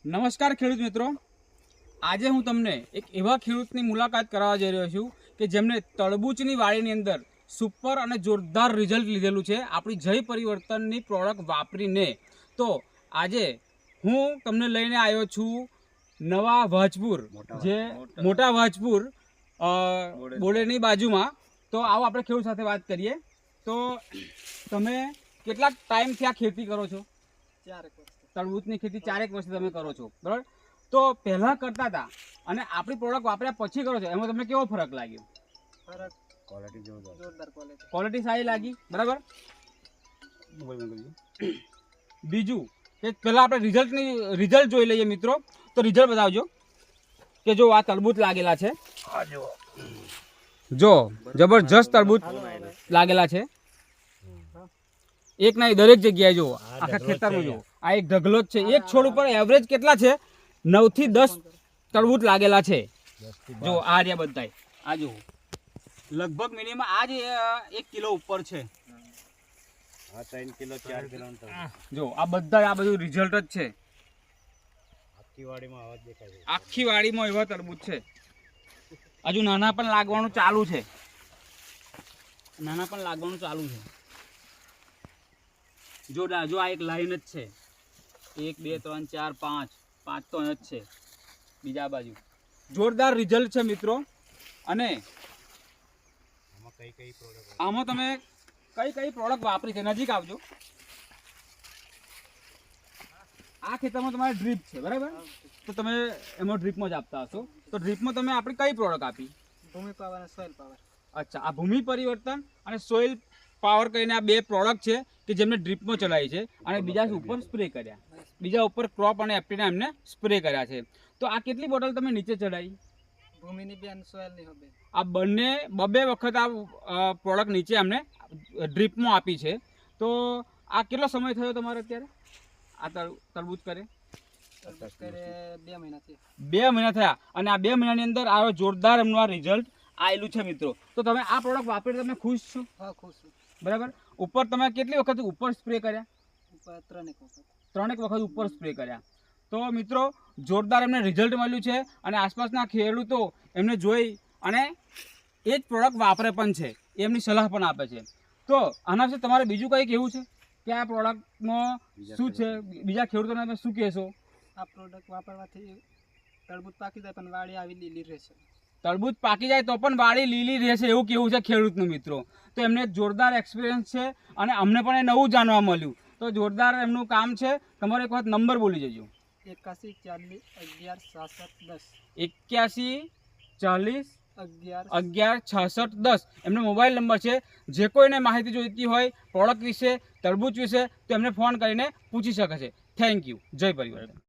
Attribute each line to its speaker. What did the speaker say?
Speaker 1: નમસ્કાર ખેડૂત મિત્રો, આજે હું તમને એક એવા ખેડૂતની મુલાકાત કરાવવા જઈ રહ્યો છું કે જેમણે તરબૂચની વાડીની અંદર સુપર અને જોરદાર રિઝલ્ટ લીધેલું છે આપણી જય પરિવર્તનની પ્રોડક્ટ વાપરીને. તો આજે હું તમને લઈને આવ્યો છું નવા વાજપુર, જે મોટા વાજપુર બોડેરની બાજુમાં. તો આવો આપણે ખેડૂત સાથે વાત કરીએ. તો તમે કેટલા ટાઈમથી આ ખેતી કરો છો?
Speaker 2: 4 વર્ષ.
Speaker 1: તરબૂચની ખેતી 4 વર્ષથી તમે કરો છો, બરાબર? તો પહેલાં કરતા હતા અને આપણી પ્રોડક્ટ વાપર્યા પછી કરો છો, એમાં તમને કેવો ફરક લાગ્યો?
Speaker 2: ફરક ક્વોલિટી જોરદાર
Speaker 1: ક્વોલિટી સારી લાગી, બરાબર? બીજું કે પહેલાં આપણે રિઝલ્ટ જોઈ લઈએ મિત્રો. તો રિઝલ્ટ બતાવજો કે જો આ તરબૂચ લાગેલા છે, જો જબરજસ્ત તરબૂચ લાગેલા છે. એક નહીં, દરેક જગ્યાએ જો આખા ખેતરમાં જો આ એક ઢગલો જ છે. એક છોડ ઉપર એવરેજ કેટલા છે? 9 થી 10 તરબૂચ લાગેલા છે. જો આ રહ્યા બધાય, આ જો લગભગ મિનિમમ આ જ 1 કિલો ઉપર છે.
Speaker 2: 3 કિલો 4 કિલો
Speaker 1: જો આ બધા આ બધું રિઝલ્ટ જ છે.
Speaker 2: આખી વાડીમાં આવા જ દેખાય છે.
Speaker 1: આખી વાડીમાં એવા તરબૂચ છે. હજુ નાના પણ લાગવાનું ચાલુ છે. જો આ એક લાઈન જ છે. 1 2 3 4 5 તો જ છે. બીજા બાજુ જોરદાર રિઝલ્ટ છે મિત્રો. અને આમાં તમે કઈ પ્રોડક્ટ વાપરી છે? નજીક આવજો. આ ખેતરમાં તમારે ડ્રીપ છે, બરાબર? તો તમે એમાં ડ્રીપમાં જ આપતા હશો. તો ડ્રીપમાં તમે આપણી કઈ પ્રોડક્ટ આપી?
Speaker 2: ભૂમિ પાવર અને સોઇલ પાવર.
Speaker 1: અચ્છા, આ ભૂમિ પરિવર્તન અને સોઇલ પાવર કહીને આ 2 પ્રોડક્ટ છે કે જેમને ડ્રીપમાં ચલાવી છે અને બીજા ઉપર સ્પ્રે કર્યા. બીજા ઉપર ક્રોપ અને એપ્ટીના એમને સ્પ્રે કર્યા છે. તો આ કેટલી બોટલ તમે નીચે ચડાવી?
Speaker 2: ભૂમિની બે અને સોઇલની બે.
Speaker 1: આ બંને 2 વખત આ પ્રોડક્ટ નીચે અમને ડ્રીપમાં આપી છે. તો આ કેટલો સમય થયો તમારે અત્યારે આ તરબૂચ કરે?
Speaker 2: 2 મહિના થયા.
Speaker 1: 2 મહિના થયા અને આ 2 મહિનાની અંદર આ જોરદાર એમનું આ રિઝલ્ટ આવેલું છે મિત્રો. તો તમે આ પ્રોડક્ટ વાપરીને તમે ખુશ છો?
Speaker 2: હા, ખુશ છું.
Speaker 1: બરાબર. ઉપર તમે કેટલી વખત ઉપર સ્પ્રે કર્યા?
Speaker 2: ઉપર 3 વખત.
Speaker 1: 3 વખત ઉપર સ્પ્રે કર્યા. તો મિત્રો જોરદાર એમને રિઝલ્ટ મળ્યું છે અને આસપાસના ખેડૂતો એમને જોઈ અને એ જ પ્રોડક્ટ વાપરે પણ છે, એમની સલાહ પણ આપે છે. તો આના વિશે તમારે બીજું કંઈ કહેવું છે કે આ પ્રોડક્ટમાં શું છે? બીજા ખેડૂતોને તમે શું કહેશો?
Speaker 2: આ પ્રોડક્ટ વાપરવાથી તરબૂચ પાકી જાય પણ વાડી આવી લીલી રહેશે.
Speaker 1: તરબૂચ પાકી જાય તો પણ વાડી લીલી રહેશે, એવું કેવું છે ખેડૂતનું મિત્રો. તો એમને જોરદાર એક્સપિરિયન્સ છે અને અમને પણ એ નવું જાણવા મળ્યું. તો જોરદાર એમનું કામ છે. તમારો એક વખત નંબર બોલી જજો.
Speaker 2: 81 40 11 67
Speaker 1: 10. 81 40 11 66 10 એમનો મોબાઈલ નંબર છે. જે કોઈને માહિતી જોઈતી હોય પ્રોડક્ટ વિશે, તરબૂચ વિશે, તો એમને ફોન કરીને પૂછી શકે છે. Thank you. જય પરિવર્તન.